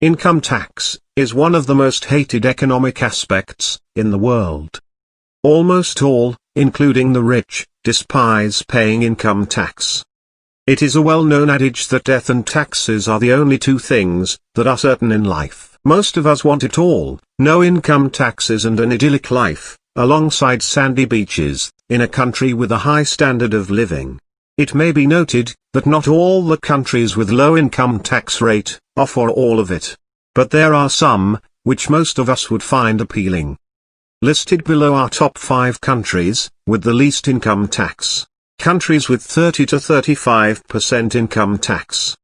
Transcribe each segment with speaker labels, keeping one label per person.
Speaker 1: Income tax is one of the most hated economic aspects in the world. Almost all, including the rich, despise paying income tax. It is a well-known adage that death and taxes are the only two things that are certain in life. Most of us want it all: no income taxes and an idyllic life, alongside sandy beaches, in a country with a high standard of living. It may be noted that not all the countries with low income tax rate offer all of it. But there are some, which most of us would find appealing. Listed below are top 5 countries with the least income tax. Countries with 30 to 35% income tax.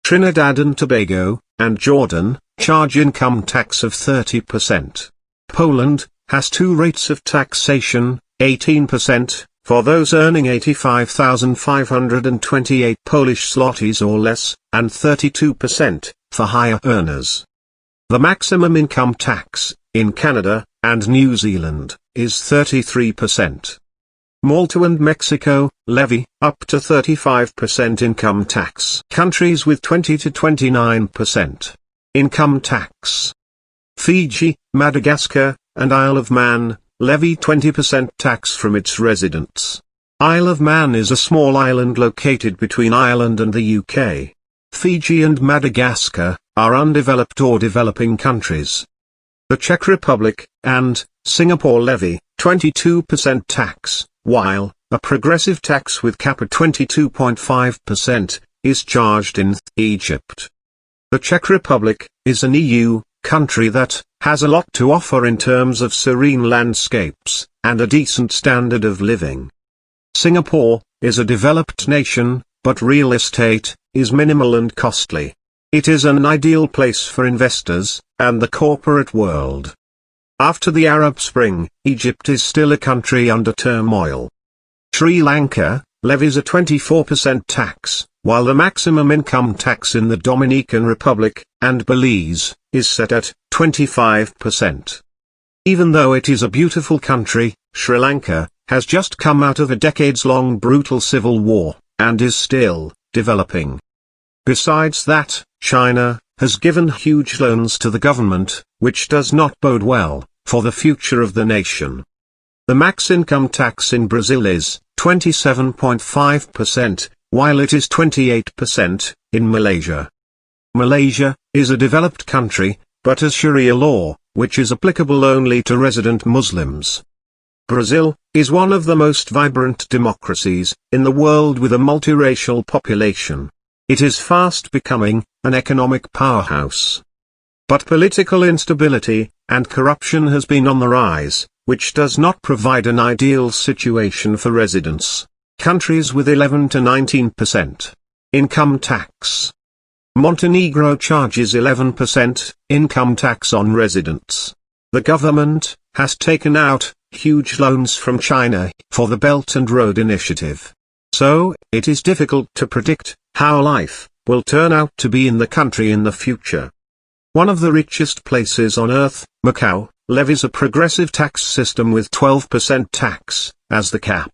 Speaker 1: Trinidad and Tobago and Jordan charge income tax of 30%. Poland has 2 rates of taxation, 18% for those earning 85,528 Polish zlotys or less, and 32% for higher earners. The maximum income tax in Canada and New Zealand is 33%. Malta and Mexico levy up to 35% income tax. Countries with 20 to 29% income tax. Fiji, Madagascar, and Isle of Man levy 20% tax from its residents. Isle of Man is a small island located between Ireland and the UK. Fiji and Madagascar are undeveloped or developing countries. The Czech Republic and Singapore levy 22% tax, while a progressive tax with cap at 22.5% is charged in Egypt. The Czech Republic is an EU country that has a lot to offer in terms of serene landscapes and a decent standard of living. Singapore is a developed nation, but real estate is minimal and costly. It is an ideal place for investors and the corporate world. After the Arab Spring, Egypt is still a country under turmoil. Sri Lanka levies a 24% tax, while the maximum income tax in the Dominican Republic and Belize is set at 25%. Even though it is a beautiful country, Sri Lanka has just come out of a decades-long brutal civil war and is still developing. Besides that, China has given huge loans to the government, which does not bode well for the future of the nation. The max income tax in Brazil is 27.5%, while it is 28% in Malaysia. Malaysia is a developed country, but has Sharia law, which is applicable only to resident Muslims. Brazil is one of the most vibrant democracies in the world with a multiracial population. It is fast becoming an economic powerhouse. But political instability and corruption has been on the rise, which does not provide an ideal situation for residents. Countries with 11 to 19% income tax. Montenegro charges 11% income tax on residents. The government has taken out huge loans from China for the Belt and Road Initiative. So, it is difficult to predict how life will turn out to be in the country in the future. One of the richest places on earth, Macau, levies a progressive tax system with 12% tax as the cap.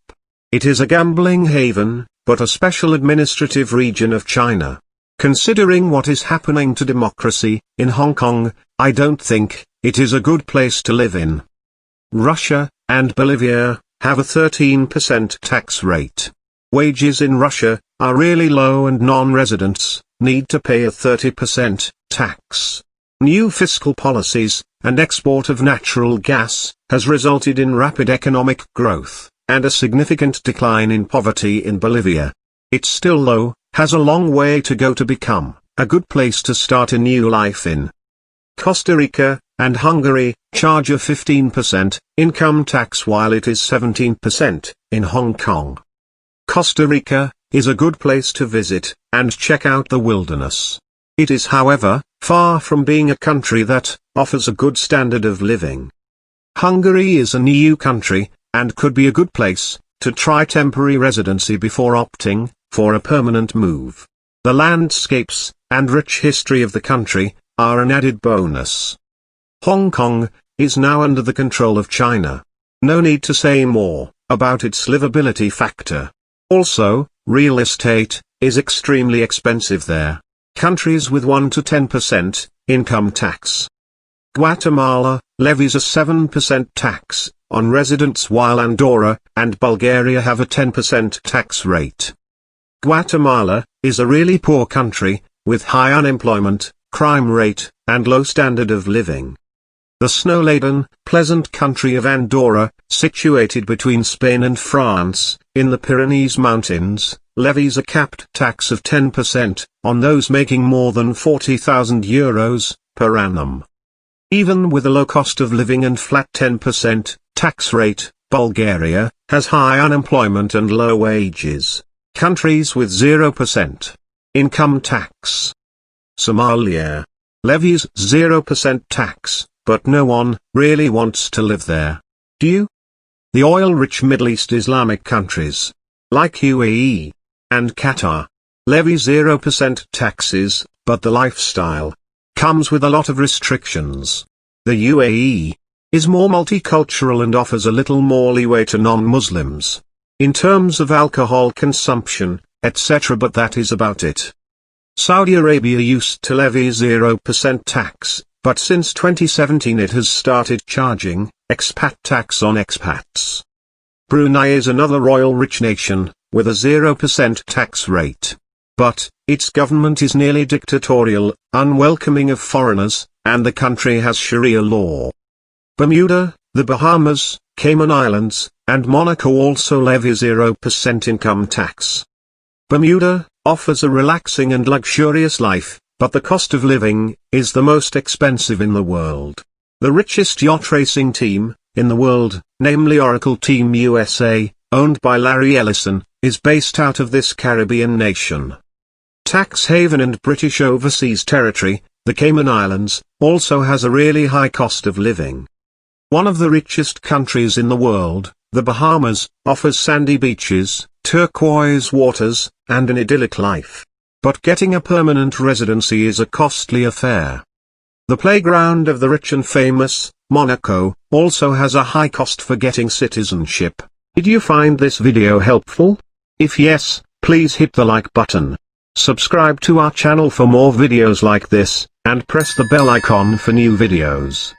Speaker 1: It is a gambling haven, but a special administrative region of China. Considering what is happening to democracy in Hong Kong, I don't think it is a good place to live in. Russia and Bolivia have a 13% tax rate. Wages in Russia are really low and non-residents need to pay a 30% tax. New fiscal policies and export of natural gas has resulted in rapid economic growth and a significant decline in poverty in Bolivia. It's still low, has a long way to go to become a good place to start a new life in. Costa Rica and Hungary charge a 15% income tax while it is 17% in Hong Kong. Costa Rica is a good place to visit and check out the wilderness. It is, however, far from being a country that offers a good standard of living. Hungary is an EU country and could be a good place to try temporary residency before opting for a permanent move. The landscapes and rich history of the country are an added bonus. Hong Kong is now under the control of China. No need to say more about its livability factor. Also, real estate is extremely expensive there. Countries with 1 to 10% income tax. Guatemala levies a 7% tax on residents, while Andorra and Bulgaria have a 10% tax rate. Guatemala is a really poor country, with high unemployment, crime rate, and low standard of living. The snow-laden, pleasant country of Andorra, situated between Spain and France, in the Pyrenees Mountains, levies a capped tax of 10% on those making more than €40,000 per annum. Even with a low cost of living and flat 10% tax rate, Bulgaria has high unemployment and low wages. Countries with 0% income tax. Somalia levies 0% tax, but no one really wants to live there. Do you? The oil-rich Middle East Islamic countries, like UAE and Qatar, levy 0% taxes, but the lifestyle comes with a lot of restrictions. The UAE is more multicultural and offers a little more leeway to non-Muslims in terms of alcohol consumption, etc., but that is about it. Saudi Arabia used to levy 0% tax, but since 2017 it has started charging expat tax on expats. Brunei is another oil-rich nation, with a 0% tax rate. But its government is nearly dictatorial, unwelcoming of foreigners, and the country has Sharia law. Bermuda, the Bahamas, Cayman Islands, and Monaco also levy 0% income tax. Bermuda offers a relaxing and luxurious life, but the cost of living is the most expensive in the world. The richest yacht racing team in the world, namely Oracle Team USA, owned by Larry Ellison, is based out of this Caribbean nation. Tax haven and British Overseas Territory, the Cayman Islands, also has a really high cost of living. One of the richest countries in the world, the Bahamas, offers sandy beaches, turquoise waters, and an idyllic life. But getting a permanent residency is a costly affair. The playground of the rich and famous, Monaco, also has a high cost for getting citizenship. Did you find this video helpful? If yes, please hit the like button. Subscribe to our channel for more videos like this, and press the bell icon for new videos.